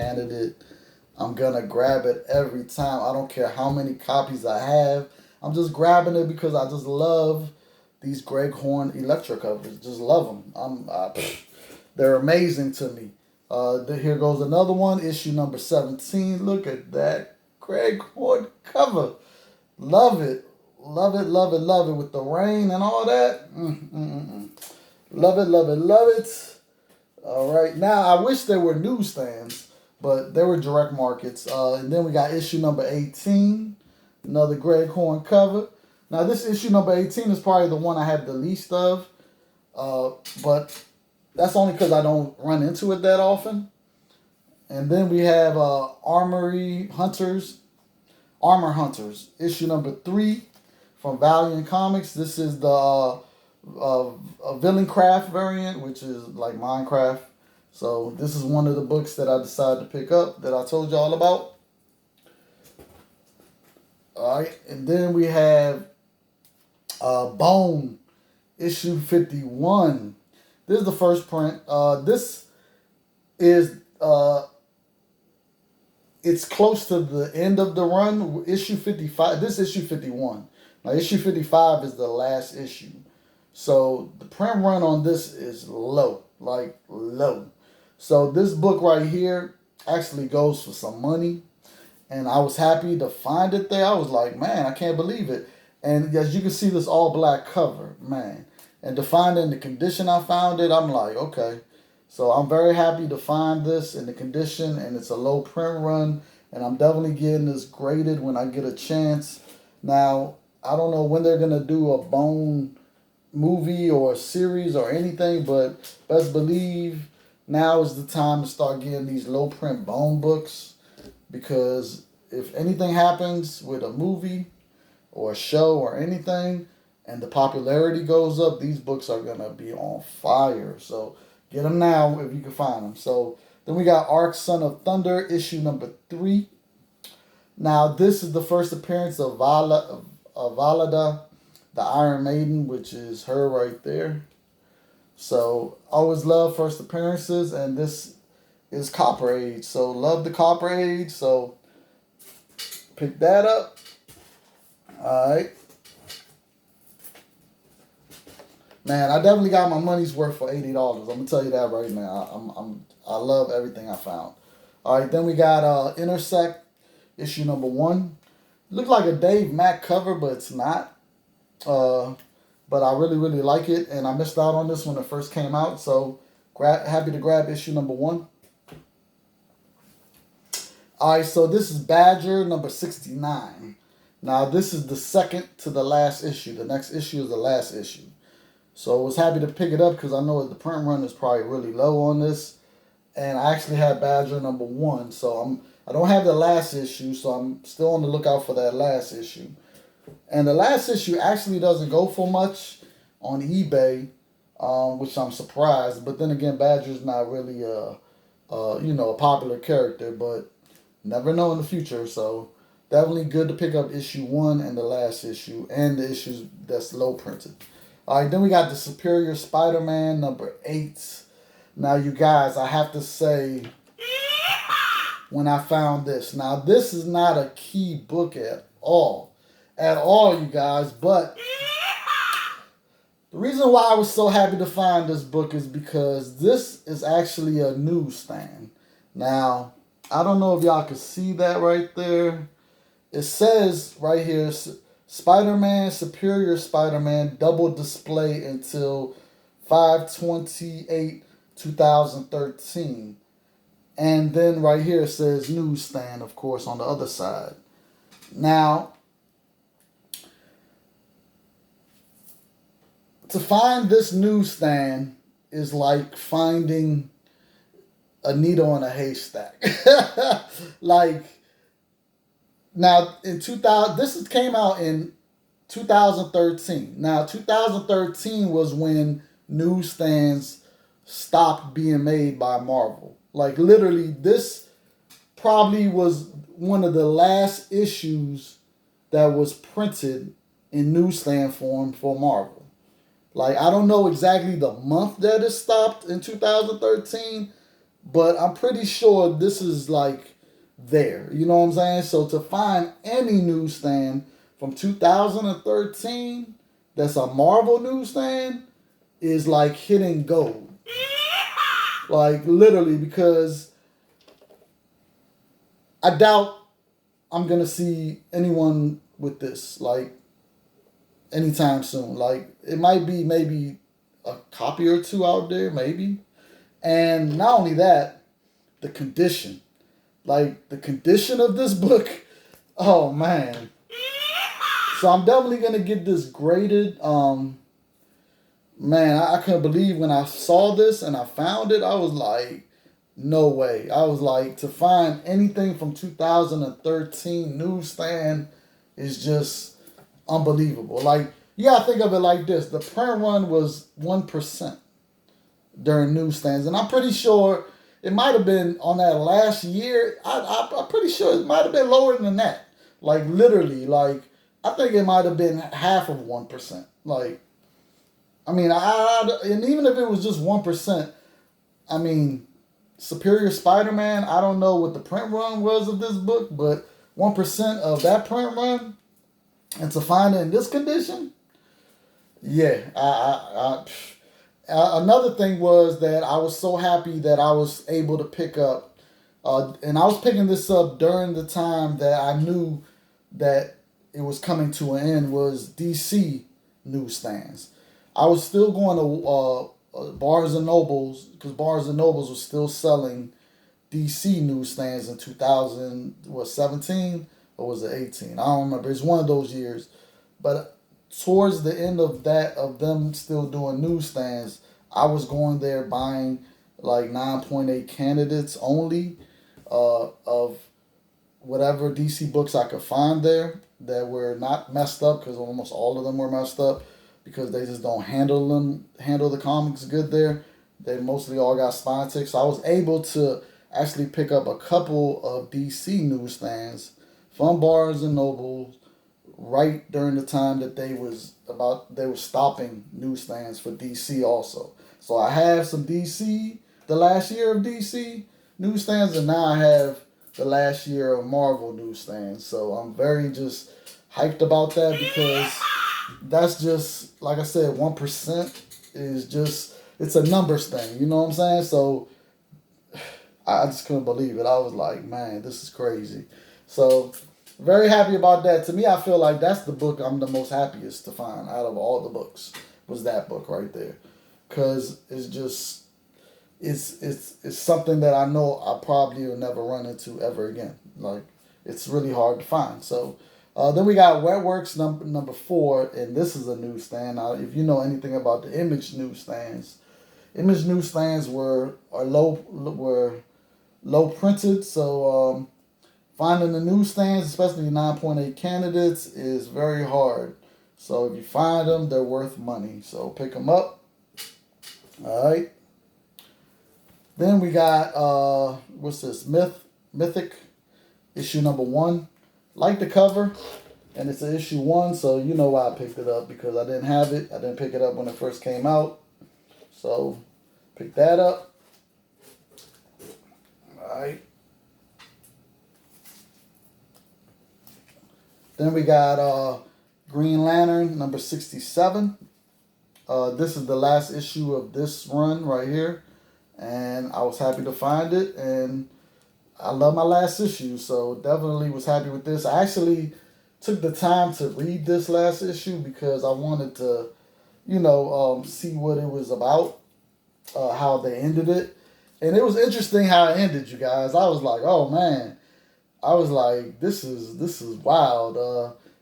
candidate. I'm gonna grab it every time. I don't care how many copies I have. I'm just grabbing it because I just love these Greg Horn Electro covers. Just love them. They're amazing to me. Here goes another one, issue number 17. Look at that Greg Horn cover. Love it. Love it, love it, love it with the rain and all that. Love it, love it, love it. All right. Now, I wish there were newsstands, but there were direct markets. And then we got issue number 18, another Greg Horn cover. Now, this issue number 18 is probably the one I have the least of, but that's only because I don't run into it that often. And then we have Armor Hunters, issue number 3 from Valiant Comics. This is the Villain Craft variant, which is like Minecraft. So this is one of the books that I decided to pick up that I told y'all about. All right, and then we have Bone, issue 51. This is the first print. This is it's close to the end of the run. Issue 55. This is issue 51. Now issue 55 is the last issue. So the print run on this is low, like low. So this book right here actually goes for some money. And I was happy to find it there. I was like, man, I can't believe it. And as you can see, this all black cover, man. And to find it in the condition I found it, I'm like, okay. So I'm very happy to find this in the condition, and it's a low print run. And I'm definitely getting this graded when I get a chance. Now, I don't know when they're going to do a Bone movie or a series or anything, but best believe now is the time to start getting these low print Bone books, because if anything happens with a movie or a show or anything and the popularity goes up, these books are going to be on fire. So get them now if you can find them. So then we got Arc Son of Thunder, issue number 3. Now this is the first appearance of Valada, the Iron Maiden, which is her right there. So always love first appearances, and this is Copper Age. So love the Copper Age. So pick that up. All right. Man, I definitely got my money's worth for $80. I'm gonna tell you that right now. I love everything I found. All right, then we got Intersect, issue number 1. Looked like a Dave Mack cover, but it's not. But I really, really like it, and I missed out on this when it first came out. So happy to grab issue number 1. All right, so this is Badger number 69. Now, this is the second to the last issue. The next issue is the last issue. So I was happy to pick it up because I know the print run is probably really low on this. And I actually had Badger number 1. So I don't have the last issue, so I'm still on the lookout for that last issue. And the last issue actually doesn't go for much on eBay, which I'm surprised. But then again, Badger's not really a popular character, but never know in the future. So definitely good to pick up issue 1 and the last issue and the issues that's low printed. All right, then we got the Superior Spider-Man number 8. Now, you guys, I have to say, when I found this, now this is not a key book at all, you guys. But the reason why I was so happy to find this book is because this is actually a newsstand. Now, I don't know if y'all can see that right there. It says right here, Spider-Man, Superior Spider-Man, double display until 5/28/2013. And then right here it says newsstand, of course, on the other side. Now, to find this newsstand is like finding a needle in a haystack. Like, now in 2000, this came out in 2013. Now 2013 was when newsstands stopped being made by Marvel. Like, literally, this probably was one of the last issues that was printed in newsstand form for Marvel. Like, I don't know exactly the month that it stopped in 2013, but I'm pretty sure this is like there. You know what I'm saying? So to find any newsstand from 2013 that's a Marvel newsstand is like hitting gold. Like literally, because I doubt I'm gonna see anyone with this like anytime soon. Like it might be maybe a copy or two out there, maybe. And not only that, the condition. Like the condition of this book, oh man. So I'm definitely gonna get this graded. Man, I couldn't believe when I saw this and I found it. I was like, no way. I was like, to find anything from 2013 newsstand is just unbelievable. Like, you gotta think of it like this: the print run was 1% during newsstands, and I'm pretty sure it might have been on that last year. I'm pretty sure it might have been lower than that. Like literally, like I think it might have been half of 1%. Like I mean, and even if it was just 1%, I mean, Superior Spider-Man. I don't know what the print run was of this book, but 1% of that print run, and to find it in this condition, yeah. Another thing was that I was so happy that I was able to pick up, and I was picking this up during the time that I knew that it was coming to an end, was DC newsstands. I was still going to Barnes and Nobles, because Barnes and Nobles was still selling DC newsstands in 2017 or was it 18? I don't remember. It's one of those years. But towards the end of that, of them still doing newsstands, I was going there buying like 9.8 candidates only of whatever DC books I could find there that were not messed up, because almost all of them were messed up because they just don't handle the comics good there. They mostly all got spine ticks. So I was able to actually pick up a couple of DC newsstands from Barnes and Noble right during the time that they were stopping newsstands for DC also. So I have some DC, the last year of DC newsstands, and now I have the last year of Marvel newsstands. So I'm very just hyped about that, because that's just, like I said, 1% is just, it's a numbers thing. You know what I'm saying? So I just couldn't believe it. I was like, man, this is crazy. So very happy about that. To me, I feel like that's the book I'm the most happiest to find out of all the books, was that book right there. Because it's just, it's something that I know I probably will never run into ever again. Like, it's really hard to find. So then we got Wetworks number 4, and this is a newsstand. Now, if you know anything about the Image newsstands were low printed. So finding the newsstands, especially 9.8 candidates, is very hard. So if you find them, they're worth money. So pick them up. All right. Then we got what's this? Mythic issue number 1. Like the cover, and it's an issue 1, so you know why I picked it up, because I didn't have it. I didn't pick it up when it first came out. So pick that up. All right. Then we got Green Lantern number 67. This is the last issue of this run right here, and I was happy to find it, and I love my last issue, so definitely was happy with this. I actually took the time to read this last issue because I wanted to, see what it was about, how they ended it. And it was interesting how it ended, you guys. I was like, oh man. I was like, this is wild.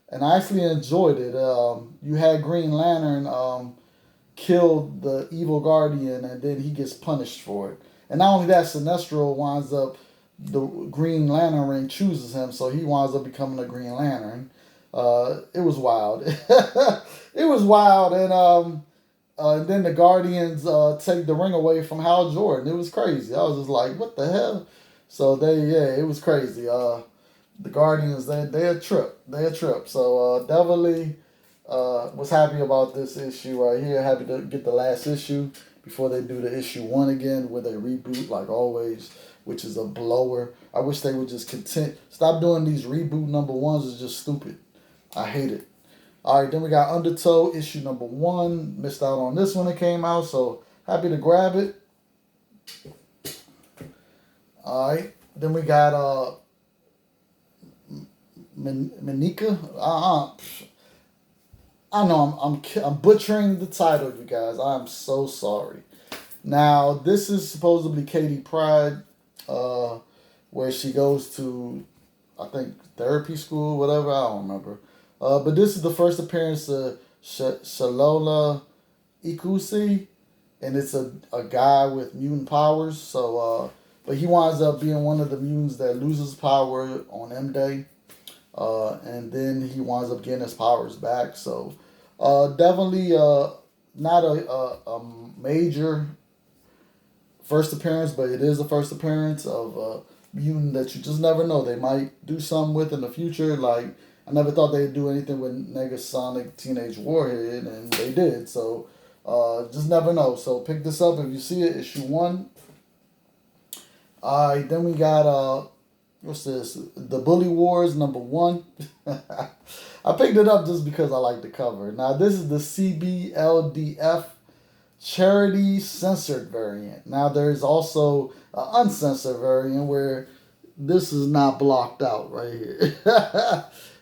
And I actually enjoyed it. You had Green Lantern killed the evil Guardian, and then he gets punished for it. And not only that, Sinestro winds up, the Green Lantern ring chooses him, so he winds up becoming a Green Lantern. It was wild. It was wild, and then the Guardians take the ring away from Hal Jordan. It was crazy. I was just like, what the hell? So it was crazy. The Guardians, they a trip. They a trip. So definitely was happy about this issue right here. Happy to get the last issue before they do the issue 1 again, where they reboot like always, which is a blower. I wish they would just stop doing these reboot number 1s. It's just stupid. I hate it. All right, then we got Undertow issue number 1. Missed out on this when it came out, so happy to grab it. All right, then we got Manika. I know I'm butchering the title, you guys. I'm so sorry. Now this is supposedly Katie Pride, where she goes to, I think, therapy school, whatever. I don't remember. But this is the first appearance of Shalola Ikusi, and it's a guy with mutant powers. So, but he winds up being one of the mutants that loses power on M Day, and then he winds up getting his powers back. So, definitely not a major first appearance, but it is the first appearance of a mutant that you just never know. They might do something with in the future. Like, I never thought they'd do anything with Negasonic Teenage Warhead, and they did. So, just never know. So, pick this up if you see it, issue 1. All right, then we got, what's this? The Bully Wars number 1. I picked it up just because I like the cover. Now, this is the CBLDF charity censored variant. Now, there's also an uncensored variant where this is not blocked out right here.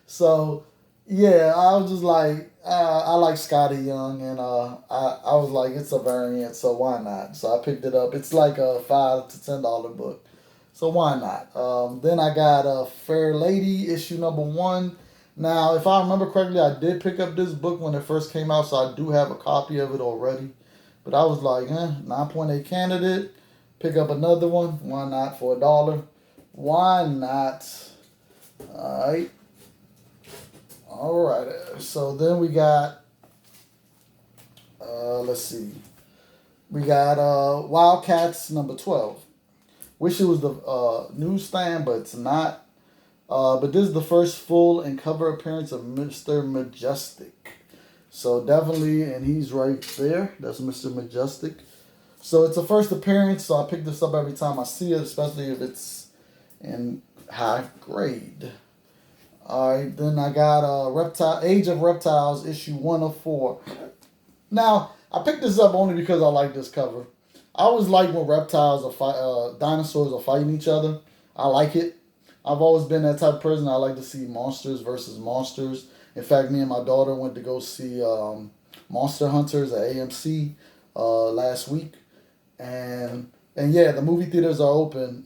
So, yeah, I was just like, I like Scotty Young, and I was like, it's a variant, so why not? So I picked it up. It's like a $5 to $10 book, so why not? Then I got Fair Lady issue number 1. Now, if I remember correctly, I did pick up this book when it first came out, so I do have a copy of it already. But I was like, 9.8 candidate, pick up another one. Why not for $1? Why not? All right. So then we got, let's see. We got Wildcats number 12. Wish it was the newsstand, but it's not. But this is the first full and cover appearance of Mr. Majestic. So definitely, and he's right there. That's Mr. Majestic. So it's a first appearance, so I pick this up every time I see it, especially if it's in high grade. All right, then I got Age of Reptiles, issue 1 of 4. Now, I picked this up only because I like this cover. I always like when dinosaurs are fighting each other. I like it. I've always been that type of person. I like to see monsters versus monsters. In fact, me and my daughter went to go see Monster Hunters at AMC last week, and yeah, the movie theaters are open.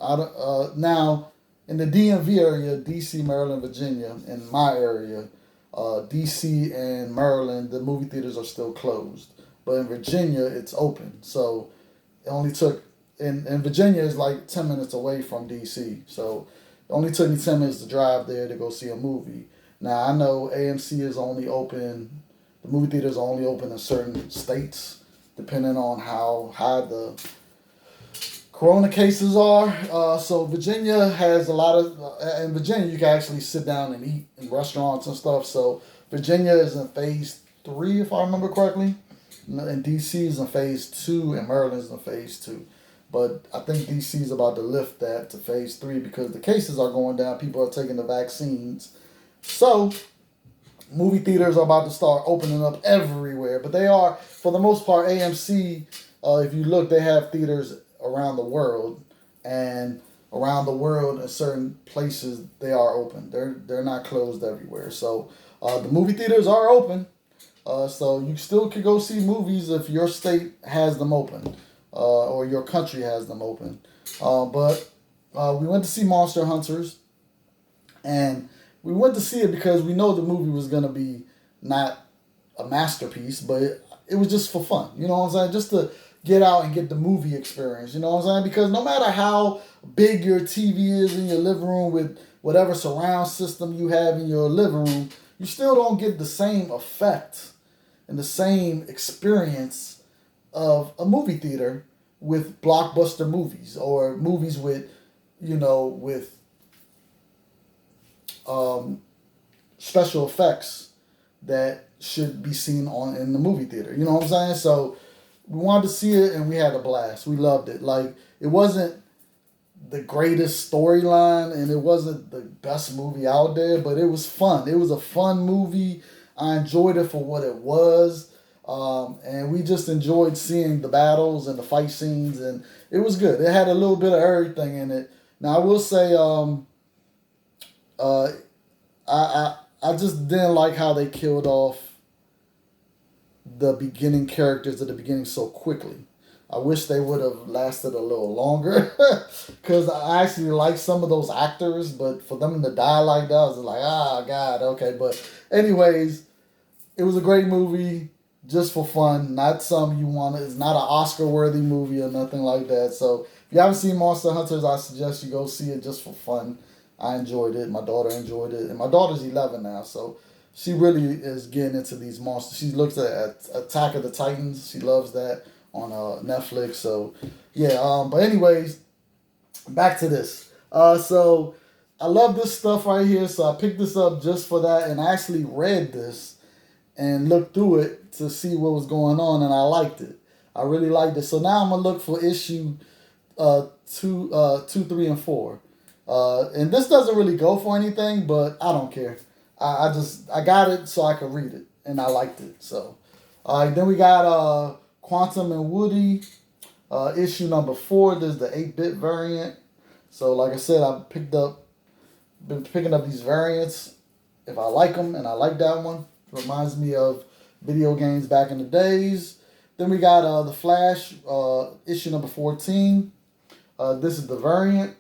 Now in the DMV area, DC, Maryland, Virginia, in my area, DC and Maryland, the movie theaters are still closed, but in Virginia it's open. So it only took in Virginia is like 10 minutes away from DC, so it only took me 10 minutes to drive there to go see a movie. Now, I know AMC is only open, the movie theaters are only open in certain states, depending on how high the corona cases are. So Virginia has a lot of, in Virginia you can actually sit down and eat in restaurants and stuff. So Virginia is in phase 3, if I remember correctly. And DC is in phase 2, and Maryland is in phase 2. But I think DC is about to lift that to phase 3 because the cases are going down. People are taking the vaccines. So, movie theaters are about to start opening up everywhere. But they are, for the most part, AMC, if you look, they have theaters around the world. And around the world, in certain places, they are open. They're not closed everywhere. So, the movie theaters are open. So, you still can go see movies if your state has them open. Or your country has them open. But we went to see Monster Hunters. And we went to see it because we know the movie was going to be not a masterpiece, but it was just for fun. You know what I'm saying? Just to get out and get the movie experience. You know what I'm saying? Because no matter how big your TV is in your living room with whatever surround system you have in your living room, you still don't get the same effect and the same experience of a movie theater with blockbuster movies or movies with, with special effects that should be seen in the movie theater. You know what I'm saying? So we wanted to see it, and we had a blast. We loved it. Like, it wasn't the greatest storyline, and it wasn't the best movie out there, but it was fun. It was a fun movie. I enjoyed it for what it was. And we just enjoyed seeing the battles and the fight scenes, and it was good. It had a little bit of everything in it. Now, I will say, uh, I just didn't like how they killed off the beginning characters at the beginning so quickly. I wish they would have lasted a little longer because I actually like some of those actors, but for them to die like that, I was like, God, okay. But anyways, it was a great movie just for fun, not something you want. It's not an Oscar-worthy movie or nothing like that. So if you haven't seen Monster Hunters, I suggest you go see it just for fun. I enjoyed it. My daughter enjoyed it, and my daughter's 11 now, so she really is getting into these monsters. She looks at Attack of the Titans. She loves that on Netflix. So yeah. But anyways, back to this. So I love this stuff right here. So I picked this up just for that, and I actually read this and looked through it to see what was going on, and I liked it. I really liked it. So now I'm gonna look for issue two, 3, and 4. And this doesn't really go for anything, but I don't care. I got it so I could read it, and I liked it. So, then we got Quantum and Woody, issue number 4. This is the 8-bit variant. So, like I said, been picking up these variants if I like them, and I like that one. It reminds me of video games back in the days. Then we got the Flash, issue number 14. This is the variant,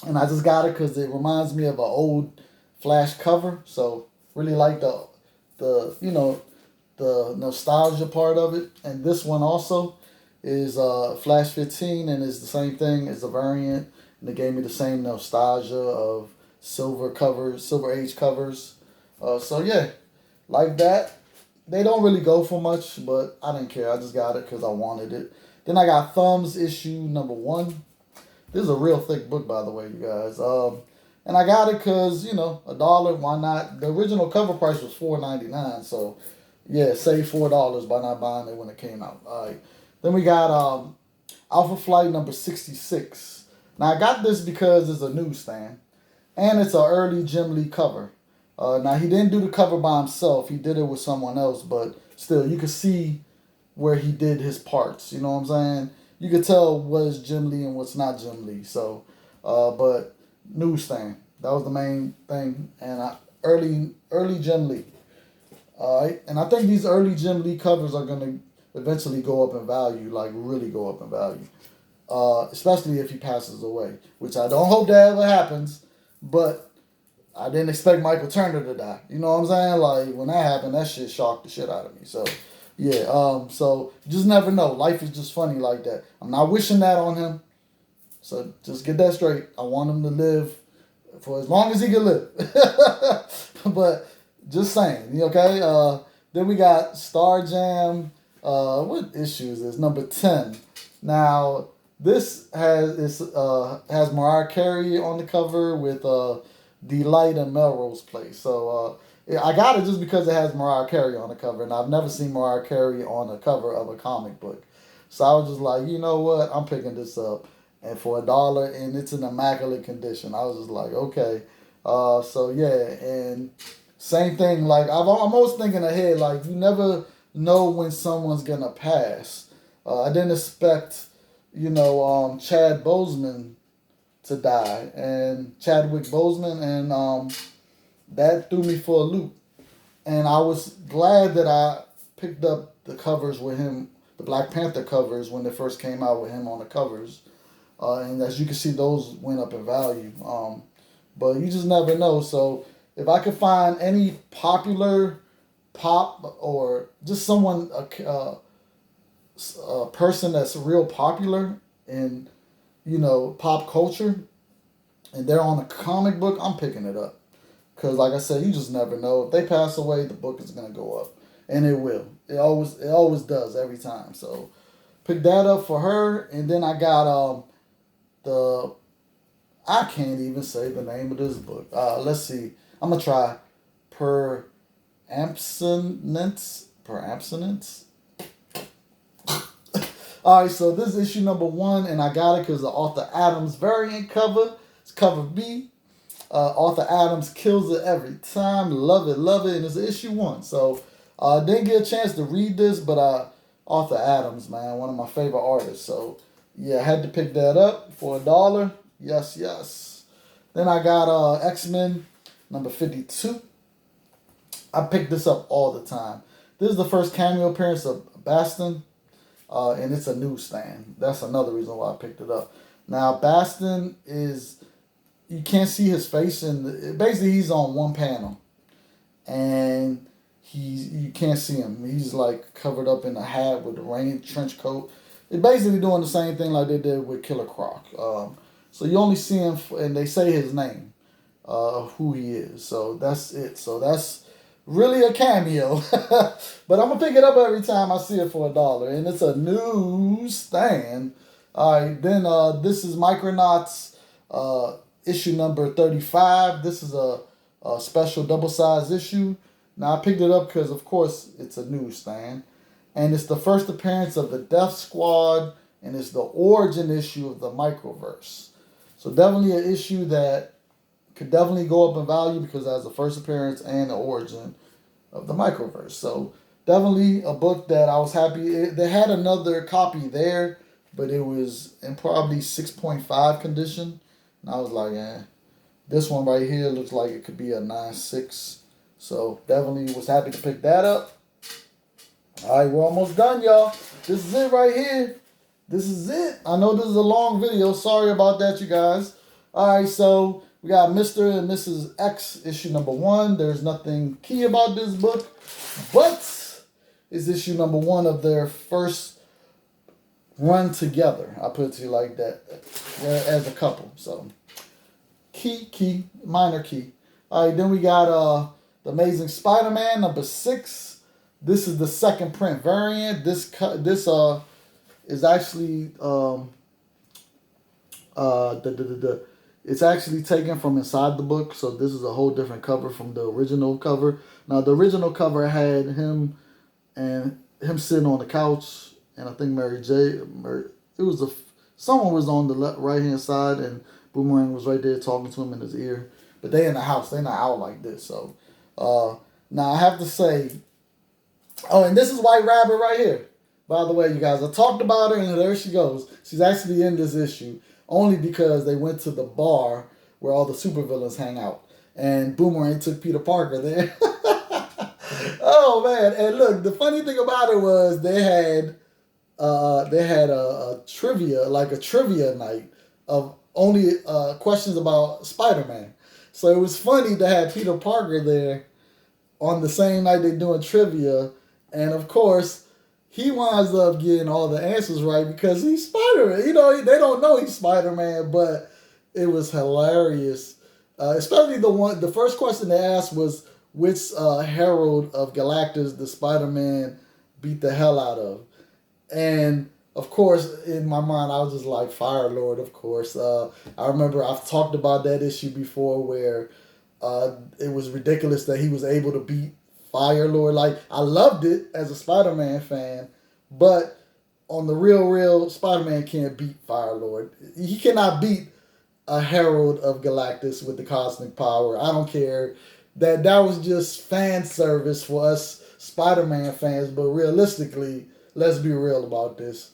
and I just got it because it reminds me of an old Flash cover. So really like the the nostalgia part of it. And this one also is Flash 15, and it's the same thing as the variant, and it gave me the same nostalgia of Silver Age covers. So yeah, like that. They don't really go for much, but I didn't care. I just got it because I wanted it. Then I got Thumbs issue number 1. This is a real thick book, by the way, you guys. And I got it because, $1, why not? The original cover price was $4.99, so yeah, save $4 by not buying it when it came out. All right. Then we got Alpha Flight number 66. Now I got this because it's a newsstand, and it's an early Jim Lee cover. Now he didn't do the cover by himself; he did it with someone else. But still, you could see where he did his parts. You know what I'm saying? You could tell what's Jim Lee and what's not Jim Lee. So, but newsstand, that was the main thing, and early Jim Lee. All right, and I think these early Jim Lee covers are gonna eventually go up in value, like really go up in value. Especially if he passes away, which I don't hope that ever happens, but I didn't expect Michael Turner to die. You know what I'm saying? Like, when that happened, that shit shocked the shit out of me. So, yeah. So, you just never know. Life is just funny like that. I'm not wishing that on him. So, just get that straight. I want him to live for as long as he can live. But, just saying. Okay? Then we got Star Jam. What issue is this? Number 10. Now, this has Mariah Carey on the cover with Delight and Melrose Place. So I got it just because it has Mariah Carey on the cover, and I've never seen Mariah Carey on the cover of a comic book. So I was just like, you know what, I'm picking this up, and for $1, and it's in immaculate condition. I was just like, okay. So yeah, and same thing. Like I'm always thinking ahead. Like you never know when someone's gonna pass. I didn't expect, Chad Boseman to die, and Chadwick Boseman, and that threw me for a loop. And I was glad that I picked up the covers with him, the Black Panther covers when they first came out with him on the covers, and as you can see, those went up in value. But you just never know. So if I could find any popular pop or just someone a person that's real popular in pop culture, and they're on a comic book, I'm picking it up. Because, like I said, you just never know. If they pass away, the book is going to go up. And it will. It always does every time. So, pick that up for her. And then I got I can't even say the name of this book. Let's see. I'm going to try Per Abstinence. All right, so this is issue number 1, and I got it because the Arthur Adams variant cover. It's cover B. Arthur Adams kills it every time. Love it, and it's issue 1. So I didn't get a chance to read this, but Arthur Adams, man, one of my favorite artists. So yeah, I had to pick that up for $1. Yes. Then I got X-Men number 52. I pick this up all the time. This is the first cameo appearance of Baston, and it's a newsstand. That's another reason why I picked it up. Now, Baston is, you can't see his face, and basically he's on one panel, and you can't see him. He's like covered up in a hat with a rain trench coat. They're basically doing the same thing like they did with Killer Croc. So you only see him, and they say his name, who he is. So that's it. So that's really a cameo. But I'm going to pick it up every time I see it for $1. And it's a newsstand. All right, then this is Micronauts issue number 35. This is a special double-sized issue. Now, I picked it up because, of course, it's a newsstand. And it's the first appearance of the Death Squad, and it's the origin issue of the Microverse. So definitely an issue that could definitely go up in value because it has the first appearance and the origin of the Microverse. So definitely a book that I was happy. They had another copy there, but it was in probably 6.5 condition. And I was like, this one right here looks like it could be a 9.6. So definitely was happy to pick that up. All right, we're almost done, y'all. This is it right here. This is it. I know this is a long video. Sorry about that, you guys. All right, so we got Mr. and Mrs. X issue number 1. There's nothing key about this book, but it's issue number 1 of their first run together. I put it to you like that, as a couple. So minor key. All right, then we got the Amazing Spider-Man number 6. This is the second print variant. This is actually it's actually taken from inside the book, so this is a whole different cover from the original cover. Now the original cover had him sitting on the couch, and I think someone was on the right hand side, and Boomerang was right there talking to him in his ear. But they in the house, they're not out like this. So now I have to say, oh, and this is White Rabbit right here. By the way, you guys, I talked about her, and there she goes. She's actually in this issue, only because they went to the bar where all the supervillains hang out. And Boomerang took Peter Parker there. Oh, man. And look, the funny thing about it was they had a trivia night of only questions about Spider-Man. So it was funny to have Peter Parker there on the same night they're doing trivia. And, of course, he winds up getting all the answers right because he's Spider-Man. You know, they don't know he's Spider-Man, but it was hilarious. Especially the first question they asked was, which Herald of Galactus the Spider-Man beat the hell out of? And, of course, in my mind, I was just like, Fire Lord, of course. I remember I've talked about that issue before where it was ridiculous that he was able to beat Fire Lord. Like, I loved it as a Spider-Man fan, but on the real, Spider-Man can't beat Fire Lord. He cannot beat a Herald of Galactus with the cosmic power. I don't care. That was just fan service for us Spider-Man fans, but realistically, let's be real about this.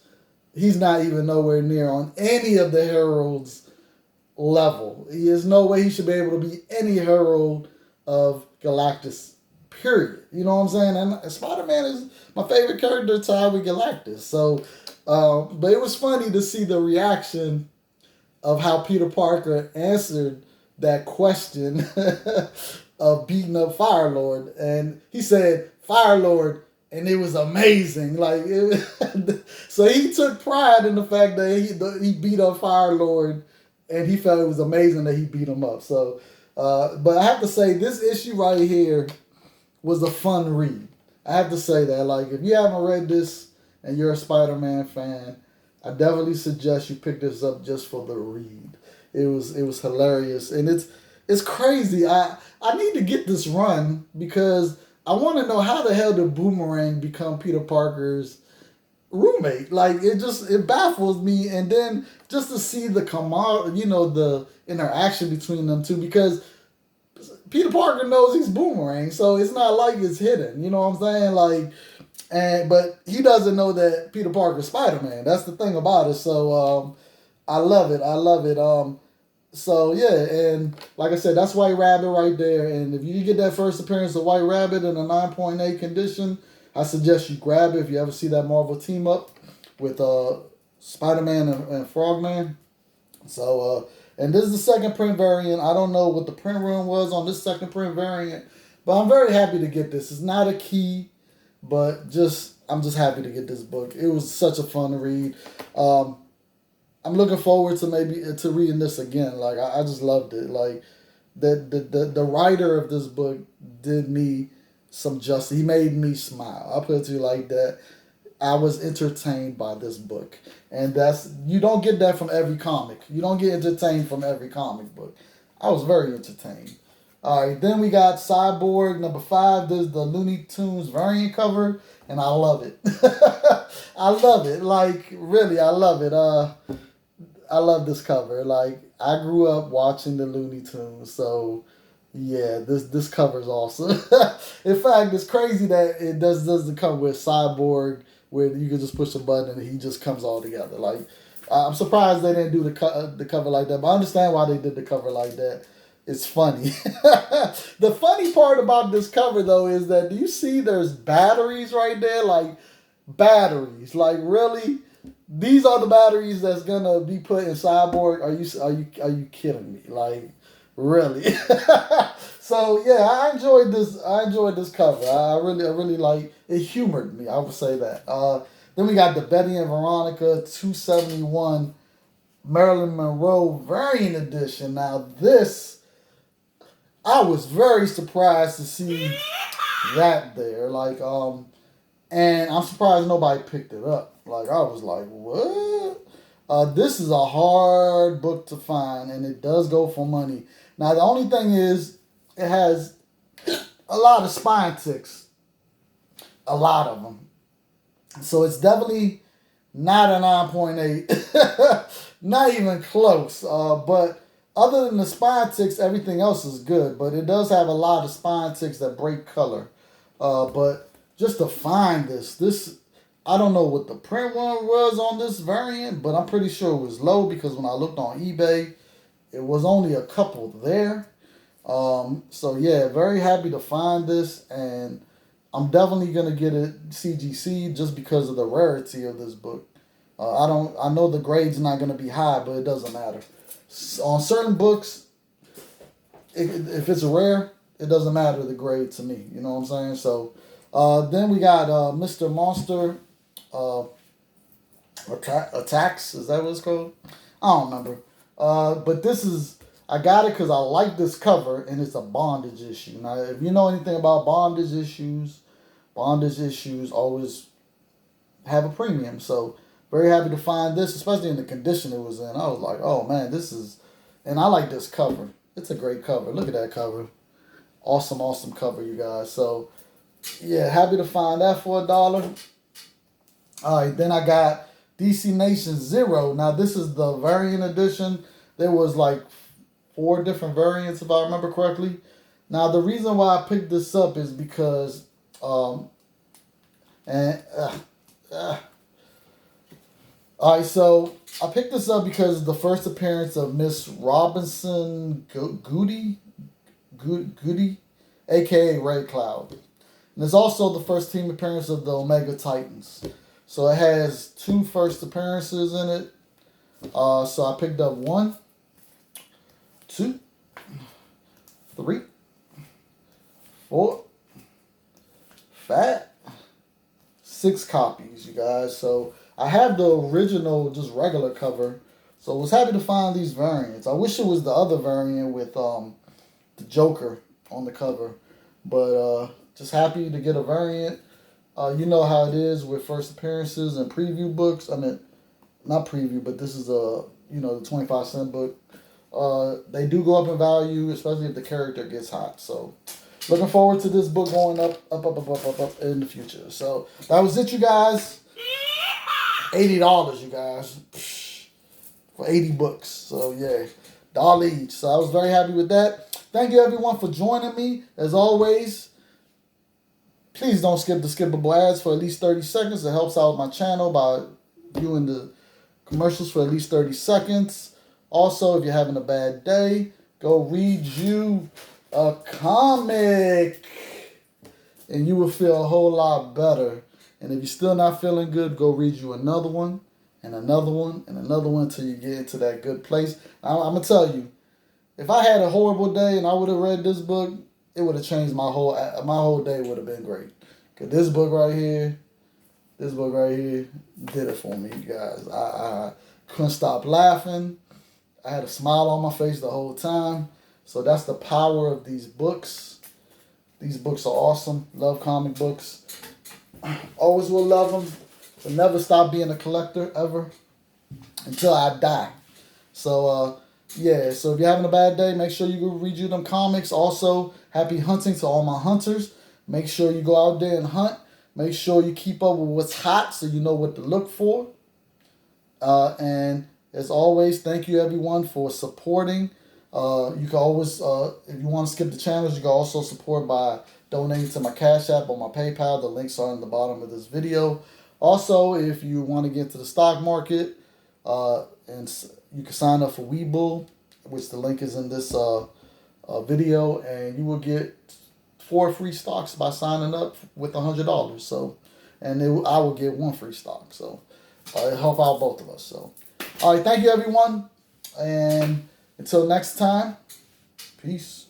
He's not even nowhere near on any of the Heralds' level. There's no way he should be able to beat any Herald of Galactus, period. You know what I'm saying? And Spider-Man is my favorite character tied with Galactus. So, but it was funny to see the reaction of how Peter Parker answered that question of beating up Fire-Lord. And he said, Fire-Lord, and it was amazing. Like, so he took pride in the fact that he beat up Fire-Lord, and he felt it was amazing that he beat him up. So, but I have to say, this issue right here was a fun read. I have to say that. Like, if you haven't read this and you're a Spider-Man fan, I definitely suggest you pick this up just for the read. It was hilarious, and it's crazy. I need to get this run because I want to know how the hell did Boomerang become Peter Parker's roommate. Like it baffles me, and then just to see the the interaction between them two, because Peter Parker knows he's Boomerang, so it's not like it's hidden. You know what I'm saying? But he doesn't know that Peter Parker's Spider-Man. That's the thing about it. So I love it. I love it. So yeah, and like I said, that's White Rabbit right there. And if you get that first appearance of White Rabbit in a 9.8 condition, I suggest you grab it if you ever see that Marvel team up with Spider-Man and Frogman. So and this is the second print variant. I don't know what the print run was on this second print variant, but I'm very happy to get this. It's not a key, but I'm just happy to get this book. It was such a fun read. I'm looking forward to reading this again. Like I just loved it. Like the writer of this book did me some justice. He made me smile. I'll put it to you like that. I was entertained by this book. And you don't get that from every comic. You don't get entertained from every comic book. I was very entertained. All right, then we got Cyborg number 5. This is the Looney Tunes variant cover, and I love it. I love it. Like, really, I love it. I love this cover. Like, I grew up watching the Looney Tunes, so yeah, this cover is awesome. In fact, it's crazy that it doesn't come with Cyborg, where you can just push a button and he just comes all together. Like, I'm surprised they didn't do the cover like that, but I understand why they did the cover like that. It's funny. The funny part about this cover, though, is that do you see there's batteries right there? Like, batteries. Like, really? These are the batteries that's gonna be put in Cyborg? Are you kidding me? Like, really? So yeah, I enjoyed this cover. I really like it. Humored me. I would say that. Then we got the Betty and Veronica 271 Marilyn Monroe variant edition. Now this, I was very surprised to see that there. Like, and I'm surprised nobody picked it up. Like, I was like, what? This is a hard book to find, and it does go for money. Now, the only thing is, it has a lot of spine ticks. A lot of them. So it's definitely not a 9.8. Not even close. But other than the spine ticks, everything else is good. But it does have a lot of spine ticks that break color. But just to find this, I don't know what the print one was on this variant, but I'm pretty sure it was low because when I looked on eBay, it was only a couple there. So yeah, very happy to find this, and I'm definitely gonna get it CGC just because of the rarity of this book. I know the grade's not gonna be high, but it doesn't matter. On certain books, if it's rare, it doesn't matter the grade to me. You know what I'm saying? So then we got Mr. Monster Attacks. Is that what it's called? I don't remember. But I got it because I like this cover, and it's a bondage issue. Now, if you know anything about bondage issues always have a premium. So, very happy to find this, especially in the condition it was in. I was like, oh man, and I like this cover. It's a great cover. Look at that cover. Awesome, awesome cover, you guys. So, yeah, happy to find that for $1. All right, then I got DC Nation Zero. Now, this is the variant edition. There was like 4 different variants, if I remember correctly. Now, the reason why I picked this up is because, all right, so I picked this up because of the first appearance of Miss Robinson Goody, aka Red Cloud. And it's also the first team appearance of the Omega Titans. So it has 2 first appearances in it. So I picked up 1, 2, 3, 4, 5, 6 copies, you guys. So I have the original, just regular cover. So I was happy to find these variants. I wish it was the other variant with the Joker on the cover. But just happy to get a variant. You know how it is with first appearances and preview books. I mean, not preview, but this is the 25-cent book. They do go up in value, especially if the character gets hot. So, looking forward to this book going up in the future. So, that was it, you guys. $80, you guys, for 80 books. So yeah, dollar each. So I was very happy with that. Thank you everyone for joining me. As always, please don't skip the skippable ads for at least 30 seconds. It helps out my channel by viewing the commercials for at least 30 seconds. Also, if you're having a bad day, go read you a comic and you will feel a whole lot better. And if you're still not feeling good, go read you another one and another one and another one until you get into that good place. I'm going to tell you, if I had a horrible day and I would have read this book, it would have changed my whole day would have been great. Because this book right here did it for me, you guys. I couldn't stop laughing. I had a smile on my face the whole time. So that's the power of these books. These books are awesome. Love comic books. Always will love them. Will never stop being a collector ever until I die. So yeah, so if you're having a bad day, make sure you go read you them comics. Also, happy hunting to all my hunters. Make sure you go out there and hunt. Make sure you keep up with what's hot so you know what to look for. And as always, thank you everyone for supporting. You can always, if you want to skip the channels, you can also support by donating to my Cash App or my PayPal. The links are in the bottom of this video. Also, if you want to get to the stock market, and you can sign up for Webull, which the link is in this video, and you will get 4 free stocks by signing up with $100. So, and I will get 1 free stock. So, it'll help out both of us. So, all right, thank you everyone, and until next time, peace.